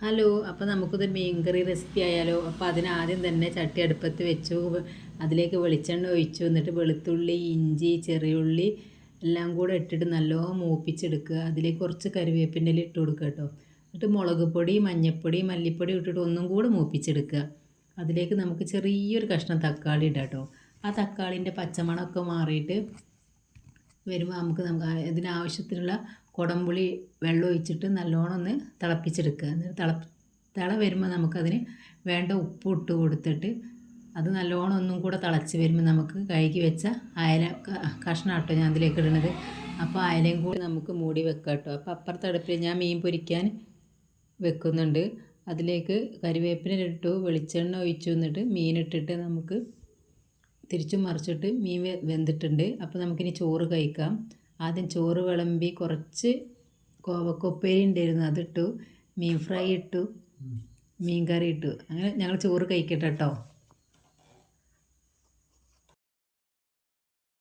Hello, അപ്പോൾ നമുക്കിതൊരു മീൻകറി റെസിപ്പി ആയാലോ. അപ്പോൾ അതിനാദ്യം തന്നെ ചട്ടി അടുപ്പത്ത് വെച്ചു, അതിലേക്ക് വെളിച്ചെണ്ണ ഒഴിച്ചു, എന്നിട്ട് വെളുത്തുള്ളി, ഇഞ്ചി, ചെറിയുള്ളി എല്ലാം കൂടെ ഇട്ടിട്ട് നല്ലോണം മൂപ്പിച്ചെടുക്കുക. അതിലേക്ക് കുറച്ച് കറിവേപ്പിൻ്റെ ഇല ഇട്ട് കൊടുക്കുക കേട്ടോ. എന്നിട്ട് മുളക് പൊടി, മഞ്ഞൾപ്പൊടി, മല്ലിപ്പൊടി ഇട്ടിട്ട് ഒന്നും കൂടെ മൂപ്പിച്ചെടുക്കുക. അതിലേക്ക് നമുക്ക് ചെറിയൊരു കഷ്ണം തക്കാളി ഇടാം കേട്ടോ. ആ തക്കാളിൻ്റെ പച്ചമണമൊക്കെ മാറിയിട്ട് വരുമ്പോൾ നമുക്ക് ഇതിനാവശ്യത്തിനുള്ള കുടംപുളി വെള്ളം ഒഴിച്ചിട്ട് നല്ലോണം ഒന്ന് തിളപ്പിച്ചെടുക്കുക. എന്നിട്ട് തിള വരുമ്പോൾ നമുക്കതിന് വേണ്ട ഉപ്പ് ഇട്ട് കൊടുത്തിട്ട് അത് നല്ലോണം ഒന്നും കൂടെ തിളച്ച് വരുമ്പോൾ നമുക്ക് കഴുകി വെച്ച അയല കഷ്ണം കേട്ടോ ഞാൻ അതിലേക്ക് ഇടുന്നത്. അപ്പോൾ അയലയും കൂടി നമുക്ക് മൂടി വെക്കാം കേട്ടോ. അപ്പോൾ അപ്പുറത്തെ അടുപ്പിൽ ഞാൻ മീൻ പൊരിക്കാൻ വെക്കുന്നുണ്ട്. അതിലേക്ക് കരിവേപ്പില ഇട്ടു, വെളിച്ചെണ്ണ ഒഴിച്ചു, എന്നിട്ട് മീനിട്ടിട്ട് നമുക്ക് തിരിച്ചും മറിച്ചിട്ട് മീൻ വെന്തിട്ടുണ്ട്. അപ്പോൾ നമുക്കിനി ചോറ് കഴിക്കാം. ആദ്യം ചോറ് വിളമ്പി കുറച്ച് കോവക്കൊപ്പേരി ഉണ്ടായിരുന്നു, അതിട്ടു, മീൻ ഫ്രൈ ഇട്ടു, മീൻ കറി ഇട്ടു. അങ്ങനെ ഞങ്ങൾ ചോറ് കഴിക്കട്ടെ കേട്ടോ.